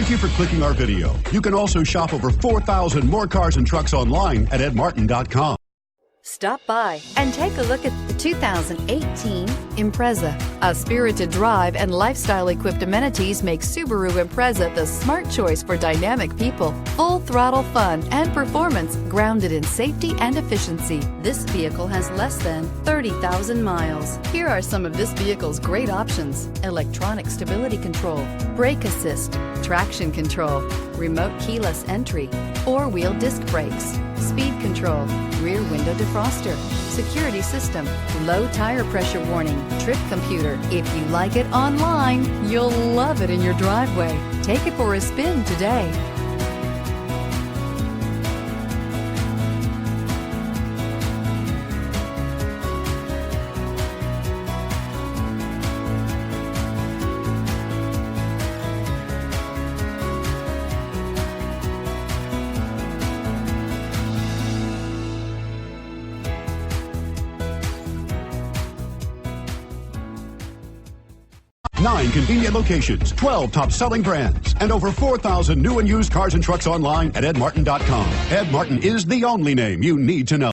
Thank you for clicking our video. You can also shop over 4,000 more cars and trucks online at edmartin.com. Stop by and take a look at the 2018 Impreza. A spirited drive and lifestyle-equipped amenities make Subaru Impreza the smart choice for dynamic people. Full throttle fun and performance grounded in safety and efficiency. This vehicle has less than 30,000 miles. Here are some of this vehicle's great options: electronic stability control, brake assist, traction control, remote keyless entry, four-wheel disc brakes, speed control, rear window defroster, security system, low tire pressure warning, trip computer. If you like it online, you'll love it in your driveway. Take it for a spin today. Nine convenient locations, 12 top-selling brands, and over 4,000 new and used cars and trucks online at edmartin.com. Ed Martin is the only name you need to know.